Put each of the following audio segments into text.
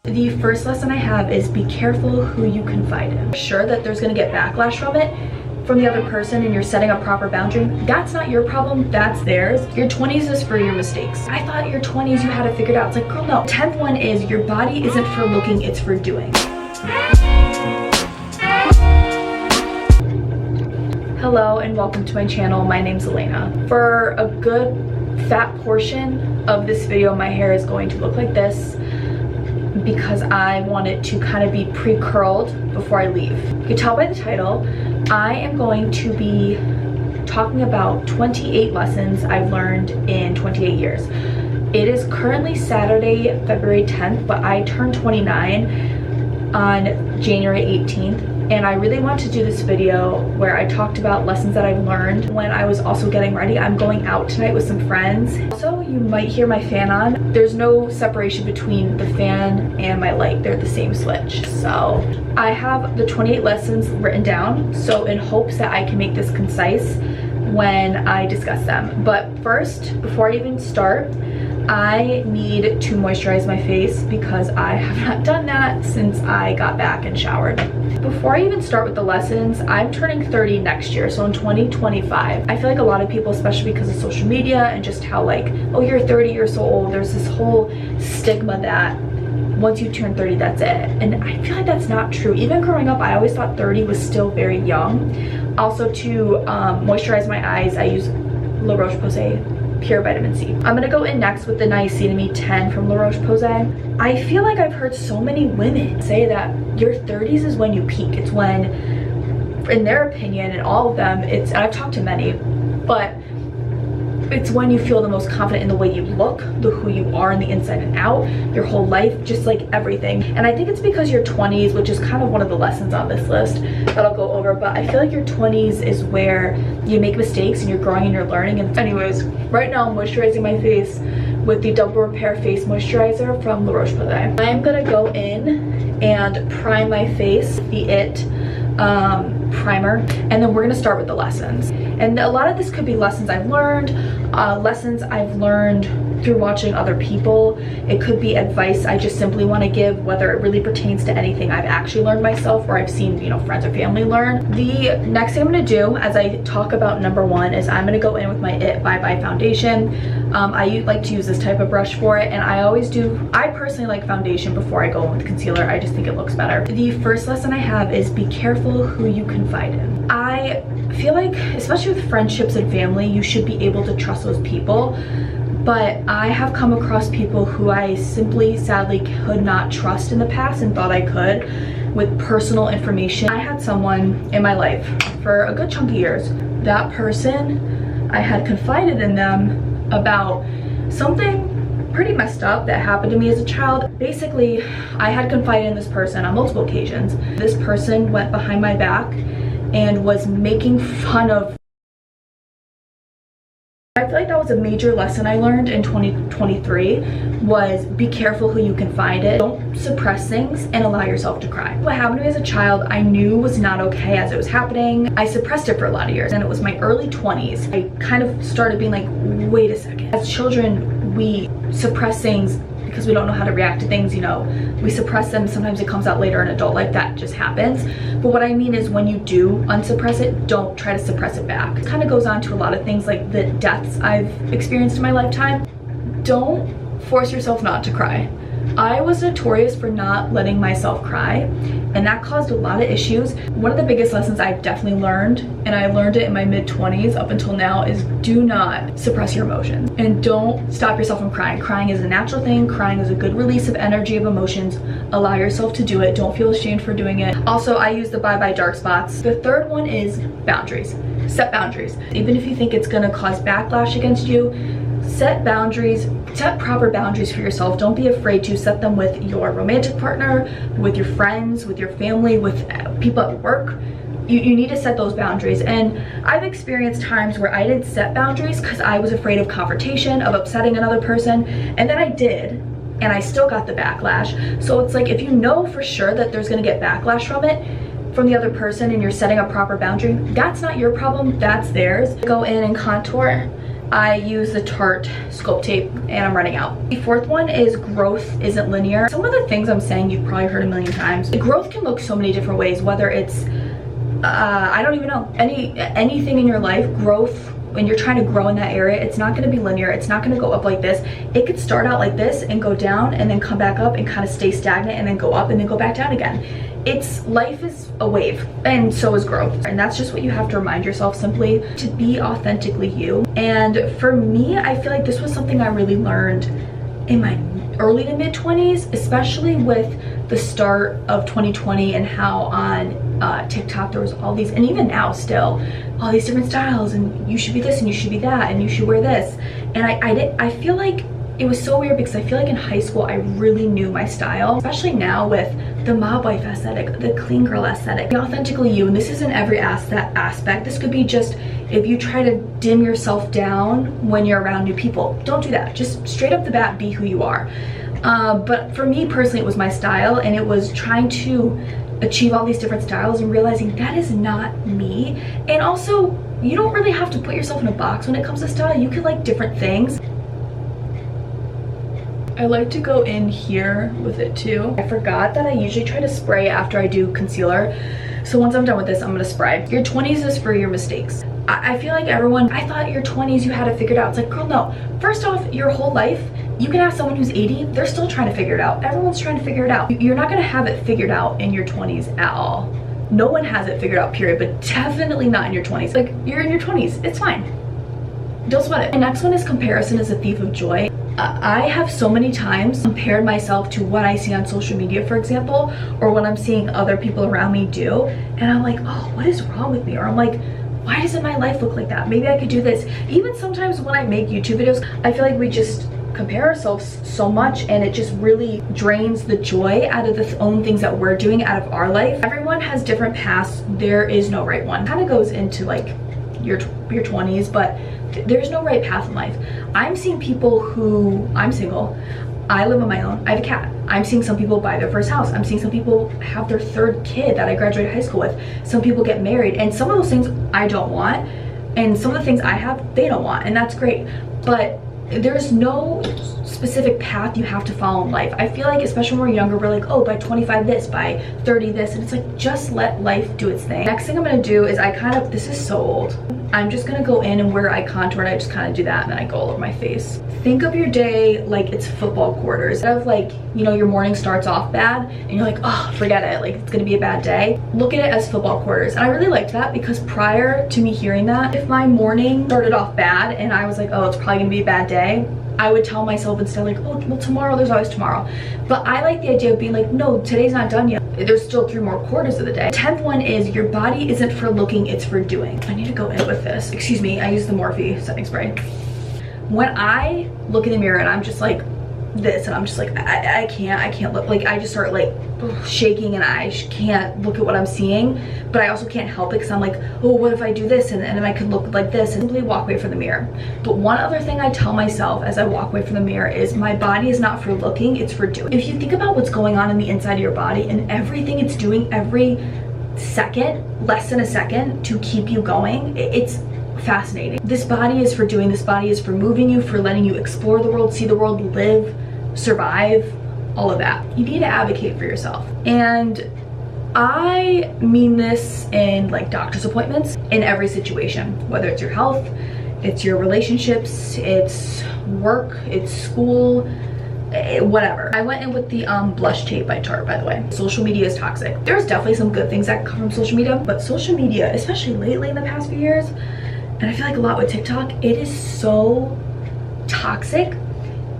The first lesson I have is be careful who you confide in. Sure that there's gonna get backlash from the other person and you're setting a proper boundary. That's not your problem, that's theirs. Your 20s is for your mistakes. I thought your 20s you had it figured out. It's like, girl, no. 10th one is your body isn't for looking, it's for doing. Hello and welcome to my channel. My name's Elena. For a good fat portion of this video, my hair is going to look like this because I want it to kind of be pre-curled before I leave. You can tell by the title, I am going to be talking about 28 lessons I've learned in 28 years. It is currently Saturday, February 10th, but I turned 29 on January 18th. And I really want to do this video where I talked about lessons that I've learned when I was also getting ready. I'm going out tonight with some friends. Also, you might hear my fan on. There's no separation between the fan and my light. They're the same switch. So I have the 28 lessons written down, so in hopes that I can make this concise when I discuss them. But first, before I even start, I need to moisturize my face because I have not done that since I got back and showered. Before I even start with the lessons, I'm turning 30 next year, so in 2025. I feel like a lot of people, especially because of social media and just how like, oh, you're 30, you're so old, there's this whole stigma that once you turn 30, that's it. And I feel like that's not true. Even growing up, I always thought 30 was still very young. Also, to moisturize my eyes, I use La Roche-Posay Pure Vitamin C. I'm gonna go in next with the Niacinamide 10 from La Roche-Posay. I feel like I've heard so many women say that your 30s is when you peak. It's when, in their opinion, and all of them, and I've talked to many, but it's when you feel the most confident in the way you look, who you are in the inside and out, your whole life, just like everything. And I think it's because your 20s, which is kind of one of the lessons on this list that I'll go over, but I feel like your 20s is where you make mistakes and you're growing and you're learning. And anyways, right now I'm moisturizing my face with the Double Repair Face Moisturizer from La Roche-Posay. I'm gonna go in and prime my face, the IT primer, and then we're gonna start with the lessons. And a lot of this could be lessons I've learned through watching other people. It could be advice I just simply want to give, whether it really pertains to anything I've actually learned myself or I've seen, you know, friends or family learn. The next thing I'm going to do as I talk about number one is I'm going to go in with my IT Bye Bye foundation. I like to use this type of brush for it, and I personally like foundation before I go in with concealer. I just think it looks better. The first lesson I have is be careful who you confide in. I feel like, especially with friendships and family, you should be able to trust those people. But I have come across people who I simply, sadly, could not trust in the past and thought I could with personal information. I had someone in my life for a good chunk of years. That person, I had confided in them about something pretty messed up that happened to me as a child. Basically, I had confided in this person on multiple occasions. This person went behind my back and was making fun of. I feel like that was a major lesson I learned in 2023 was be careful who you confide in. Don't suppress things and allow yourself to cry. What happened to me as a child I knew was not okay as it was happening. I suppressed it for a lot of years, and it was my early 20s. I kind of started being like, wait a second. As children, we suppress things because we don't know how to react to things, you know. We suppress them, sometimes it comes out later in adult life, that just happens. But what I mean is when you do unsuppress it, don't try to suppress it back. It kind of goes on to a lot of things like the deaths I've experienced in my lifetime. Don't force yourself not to cry. I was notorious for not letting myself cry, and that caused a lot of issues. One of the biggest lessons I've definitely learned, and I learned it in my mid-20s up until now, is do not suppress your emotions and don't stop yourself from crying. Crying is a natural thing. Crying is a good release of energy, of emotions. Allow yourself to do it. Don't feel ashamed for doing it. Also, I use the Bye Bye Dark Spots. The third one is boundaries. Set boundaries. Even if you think it's gonna cause backlash against you, set boundaries, set proper boundaries for yourself. Don't be afraid to set them with your romantic partner, with your friends, with your family, with people at work. You need to set those boundaries. And I've experienced times where I didn't set boundaries because I was afraid of confrontation, of upsetting another person, and then I did, and I still got the backlash. So it's like, if you know for sure that there's gonna get backlash from the other person and you're setting a proper boundary, that's not your problem, that's theirs. Go in and contour. I use the Tarte Sculpt Tape and I'm running out. The fourth one is growth isn't linear. Some of the things I'm saying you've probably heard a million times. Growth can look so many different ways, whether it's, I don't even know, anything in your life. Growth, when you're trying to grow in that area, it's not going to be linear. It's not going to go up like this. It could start out like this and go down and then come back up and kind of stay stagnant and then go up and then go back down again. Life is a wave, and so is growth. And that's just what you have to remind yourself, simply to be authentically you. And for me, I feel like this was something I really learned in my early to mid 20s, especially with the start of 2020 and how on TikTok there was all these, and even now still, all these different styles, and you should be this and you should be that and you should wear this. And I feel like it was so weird because I feel like in high school I really knew my style, especially now with the mob wife aesthetic, the clean girl aesthetic. Be authentically you, and this isn't every aspect. This could be just if you try to dim yourself down when you're around new people. Don't do that. Just straight up the bat, be who you are. But for me personally, it was my style, and it was trying to achieve all these different styles and realizing that is not me. And also, you don't really have to put yourself in a box when it comes to style. You can like different things. I like to go in here with it too. I forgot that I usually try to spray after I do concealer. So once I'm done with this, I'm gonna spray. Your 20s is for your mistakes. I feel like everyone, I thought your 20s you had it figured out. It's like, girl, no. First off, your whole life, you can have someone who's 80, they're still trying to figure it out. Everyone's trying to figure it out. You're not gonna have it figured out in your 20s at all. No one has it figured out, period, but definitely not in your 20s. Like, you're in your 20s, it's fine. Don't sweat it. The next one is comparison is a thief of joy. I have so many times compared myself to what I see on social media, for example, or what I'm seeing other people around me do, and I'm like, oh, what is wrong with me? Or I'm like, why doesn't my life look like that? Maybe I could do this. Even sometimes when I make YouTube videos, I feel like we just compare ourselves so much, and it just really drains the joy out of the own things that we're doing out of our life. Everyone has different paths. There is no right one. Kind of goes into like your 20s, but there's no right path in life. I'm seeing people who, I'm single, I live on my own, I have a cat. I'm seeing some people buy their first house. I'm seeing some people have their third kid that I graduated high school with. Some people get married, and some of those things I don't want, and some of the things I have, they don't want, and that's great. But there's no specific path you have to follow in life. I feel like, especially when we're younger, we're like, oh, by 25 this, by 30 this, and it's like, just let life do its thing. Next thing I'm gonna do is this is so old. I'm just gonna go in and where I contour, and I just kind of do that, and then I go all over my face. Think of your day like it's football quarters. Instead of like, you know, your morning starts off bad and you're like, oh, forget it, like it's gonna be a bad day. Look at it as football quarters. And I really liked that, because prior to me hearing that, if my morning started off bad and I was like, oh, it's probably gonna be a bad day, I would tell myself instead like, oh, well, tomorrow, there's always tomorrow. But I like the idea of being like, no, today's not done yet. There's still 3 more quarters of the day. 10th one is your body isn't for looking, it's for doing. I need to go in with this. Excuse me, I use the Morphe setting spray. When I look in the mirror and I'm just like this, and I'm just like, I can't look, like I just start like shaking, and I can't look at what I'm seeing, but I also can't help it because I'm like, oh, what if I do this, and then I could look like this, and simply walk away from the mirror. But one other thing I tell myself as I walk away from the mirror is my body is not for looking, it's for doing. If you think about what's going on in the inside of your body and everything it's doing every second, less than a second, to keep you going, it's fascinating. This body is for doing. This body is for moving you, for letting you explore the world, see the world, live, survive, all of that. You need to advocate for yourself. And I mean this in like doctor's appointments, in every situation, whether it's your health, it's your relationships, it's work, it's school, whatever. I went in with the blush tape by Tarte, by the way. Social media is toxic. There's definitely some good things that come from social media, but social media, especially lately in the past few years, and I feel like a lot with TikTok, it is so toxic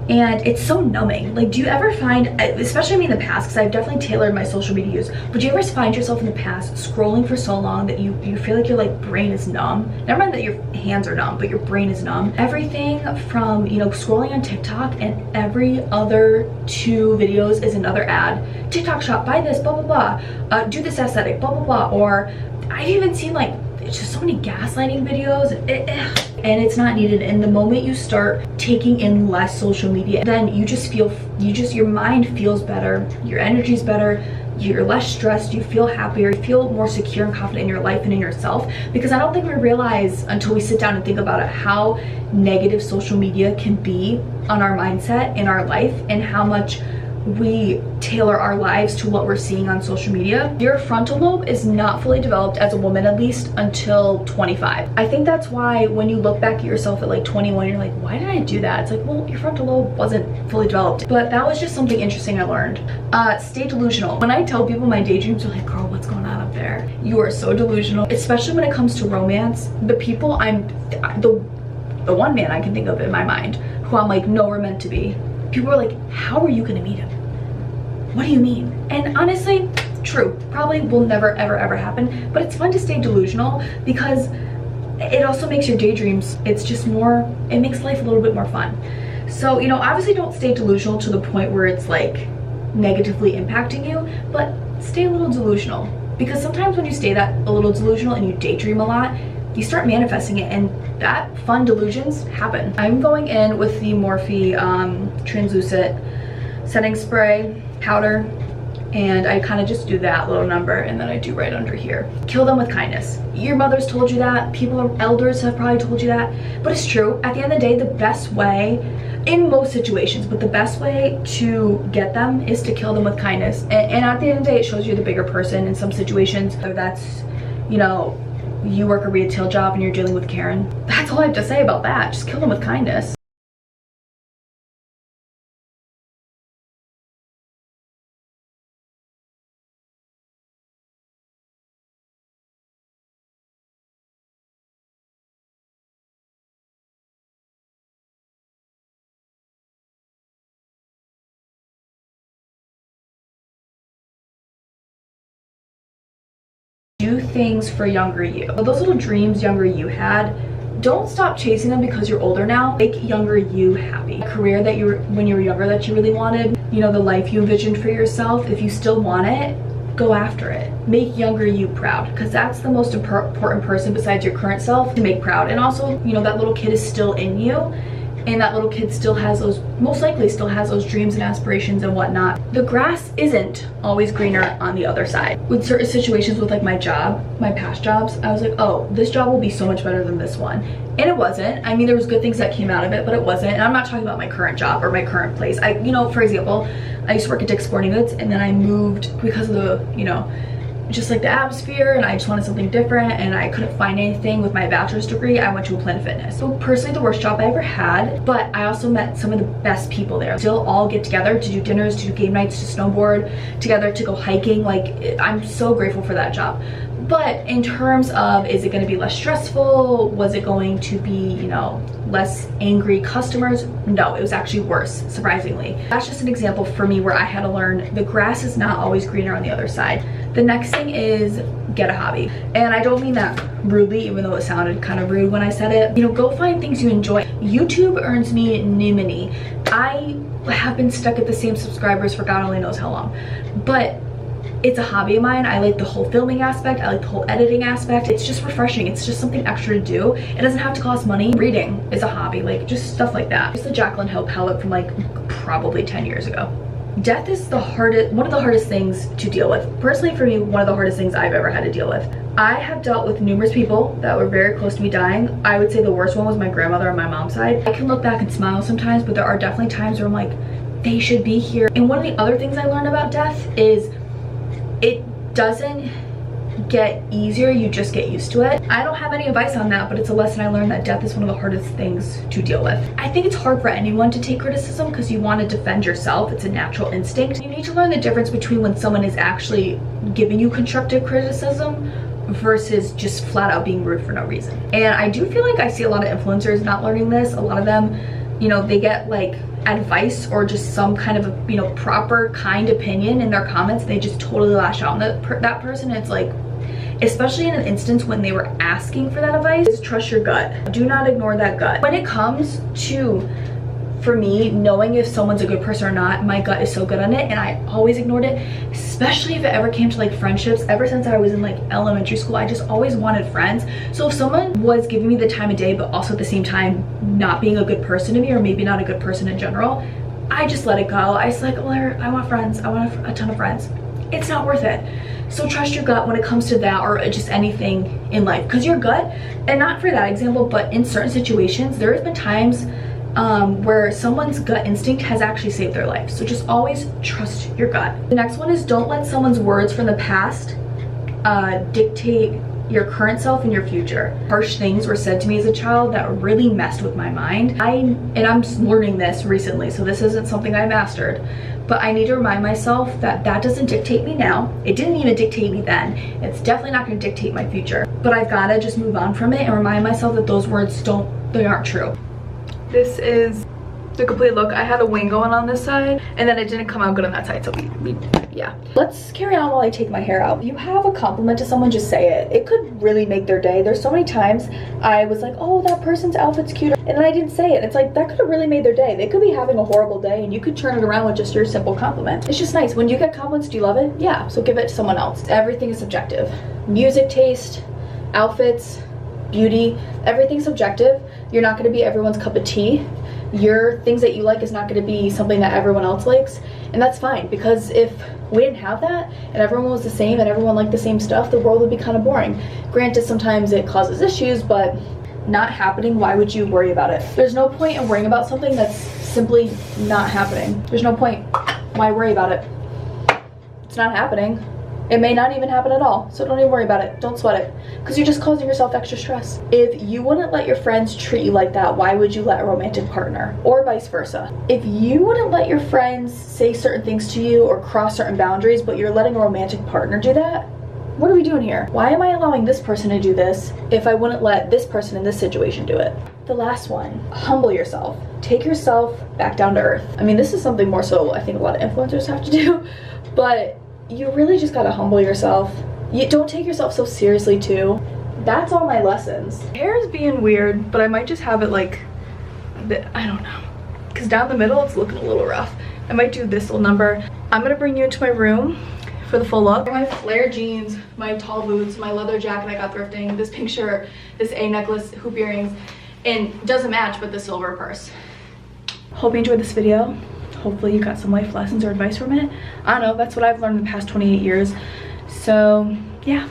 and it's so numbing. Like, do you ever find, especially me in the past, because I've definitely tailored my social media use, but do you ever find yourself in the past scrolling for so long that you feel like your like brain is numb? Never mind that your hands are numb, but your brain is numb. Everything from, you know, scrolling on TikTok, and every other 2 videos is another ad. TikTok shop, buy this, blah blah blah, do this aesthetic, blah blah blah. Or I've even seen like it's just so many gaslighting videos, and it's not needed. And the moment you start taking in less social media, then you just feel, your mind feels better, your energy's better, you're less stressed, you feel happier, you feel more secure and confident in your life and in yourself. Because I don't think we realize until we sit down and think about it how negative social media can be on our mindset in our life, and how much we tailor our lives to what we're seeing on social media. Your frontal lobe is not fully developed as a woman, at least until 25. I think that's why when you look back at yourself at like 21, you're like, why did I do that? It's like, well, your frontal lobe wasn't fully developed. But that was just something interesting I learned. Stay delusional. When I tell people my daydreams, they're like, girl, what's going on up there? You are so delusional, especially when it comes to romance. The people the one man I can think of in my mind who I'm like, no, we're meant to be. People are like, how are you gonna meet him? What do you mean? And honestly, true, probably will never ever ever happen, but it's fun to stay delusional because it also makes your daydreams, it's just more, it makes life a little bit more fun. So, you know, obviously don't stay delusional to the point where it's like negatively impacting you, but stay a little delusional, because sometimes when you stay that a little delusional and you daydream a lot, you start manifesting it, and that fun delusions happen. I'm going in with the Morphe translucent setting spray powder, and I kind of just do that little number, and then I do right under here. Kill them with kindness. Your mother's told you that, elders have probably told you that, but it's true. At the end of the day, the best way, in most situations, but the best way to get them is to kill them with kindness. And at the end of the day, it shows you're the bigger person in some situations. Whether that's, you know, you work a retail job and you're dealing with Karen. That's all I have to say about that. Just kill them with kindness. Do things for younger you. Those little dreams younger you had, don't stop chasing them because you're older now. Make younger you happy. A career that when you were younger that you really wanted, you know, the life you envisioned for yourself, if you still want it, go after it. Make younger you proud, because that's the most important person besides your current self to make proud. And also, you know, that little kid is still in you, and that little kid still has those, most likely still has those dreams and aspirations and whatnot. The grass isn't always greener on the other side. With certain situations with like my job, my past jobs, I was like, oh, this job will be so much better than this one. And it wasn't. I mean, there was good things that came out of it, but it wasn't. And I'm not talking about my current job or my current place. You know, for example, I used to work at Dick's Sporting Goods, and then I moved because of the, you know, just like the atmosphere, and I just wanted something different, and I couldn't find anything with my bachelor's degree. I went to a Planet Fitness. So personally, the worst job I ever had, but I also met some of the best people there. Still all get together to do dinners, to do game nights, to snowboard together, to go hiking. Like, I'm so grateful for that job. But in terms of, is it going to be less stressful? Was it going to be, you know, less angry customers? No, it was actually worse, surprisingly. That's just an example for me where I had to learn the grass is not always greener on the other side. The next thing is get a hobby. And I don't mean that rudely, even though it sounded kind of rude when I said it. You know, go find things you enjoy. YouTube earns me nimini. I have been stuck at the same subscribers for God only knows how long. But it's a hobby of mine. I like the whole filming aspect. I like the whole editing aspect. It's just refreshing. It's just something extra to do. It doesn't have to cost money. Reading is a hobby, like just stuff like that. Just the Jaclyn Hill palette from like probably 10 years ago. Death is one of the hardest things to deal with. Personally, for me, one of the hardest things I've ever had to deal with. I have dealt with numerous people that were very close to me dying. I would say the worst one was my grandmother on my mom's side. I can look back and smile sometimes, but there are definitely times where I'm like, they should be here. And one of the other things I learned about death is it doesn't get easier, you just get used to it. I don't have any advice on that, but it's a lesson I learned that death is one of the hardest things to deal with. I think it's hard for anyone to take criticism because you want to defend yourself. It's a natural instinct. You need to learn the difference between when someone is actually giving you constructive criticism versus just flat out being rude for no reason. And I do feel like I see a lot of influencers not learning this. A lot of them, you know, they get like advice or just some kind of, you know, proper kind opinion in their comments. They just totally lash out on that person. It's like, especially in an instance when they were asking for that advice, is trust your gut. Do not ignore that gut. When it comes to for me, knowing if someone's a good person or not, my gut is so good on it, and I always ignored it, especially if it ever came to like friendships. Ever since I was in like elementary school, I just always wanted friends. So if someone was giving me the time of day, but also at the same time not being a good person to me, or maybe not a good person in general, I just let it go. I was like, well, I want friends. I want a ton of friends. It's not worth it. So trust your gut when it comes to that, or just anything in life, because your gut, and not for that example, but in certain situations, there has been times where someone's gut instinct has actually saved their life. So just always trust your gut. The next one is, don't let someone's words from the past dictate your current self and your future. Harsh things were said to me as a child that really messed with my mind. I'm learning this recently, so this isn't something I mastered, but I need to remind myself that that doesn't dictate me now. It didn't even dictate me then. It's definitely not going to dictate my future, but I've got to just move on from it and remind myself that those words they aren't true. This is the complete look. I had a wing going on this side, and then it didn't come out good on that side, so yeah. Let's carry on while I take my hair out. If you have a compliment to someone, just say it. It could really make their day. There's so many times I was like, oh, that person's outfit's cute, and then I didn't say it. It's like, that could have really made their day. They could be having a horrible day, and you could turn it around with just your simple compliment. It's just nice. When you get compliments, do you love it? Yeah, so give it to someone else. Everything is subjective. Music taste, outfits, beauty, everything's subjective. You're not going to be everyone's cup of tea. Your things that you like is not going to be something that everyone else likes, and that's fine, because if we didn't have that and everyone was the same and everyone liked the same stuff, the world would be kind of boring. Granted, sometimes it causes issues, but not happening, why would you worry about it? There's no point in worrying about something that's simply not happening. There's no point. Why worry about it? It's not happening. It may not even happen at all, so don't even worry about it. Don't sweat it, because you're just causing yourself extra stress. If you wouldn't let your friends treat you like that, why would you let a romantic partner? Or vice versa. If you wouldn't let your friends say certain things to you or cross certain boundaries, but you're letting a romantic partner do that, what are we doing here? Why am I allowing this person to do this if I wouldn't let this person in this situation do it? The last one, humble yourself. Take yourself back down to earth. I mean, this is something more so I think a lot of influencers have to do, but you really just gotta humble yourself. You don't take yourself so seriously too. That's all my lessons. Hair is being weird, but I might just have it like, I don't know, because down the middle it's looking a little rough. I might do this little number. I'm gonna bring you into my room for the full look. My flare jeans, my tall boots, my leather jacket I got thrifting, this pink shirt, this A necklace, hoop earrings, and doesn't match with the silver purse. Hope you enjoyed this video. Hopefully you got some life lessons or advice from it. I don't know, that's what I've learned in the past 28 years. So yeah.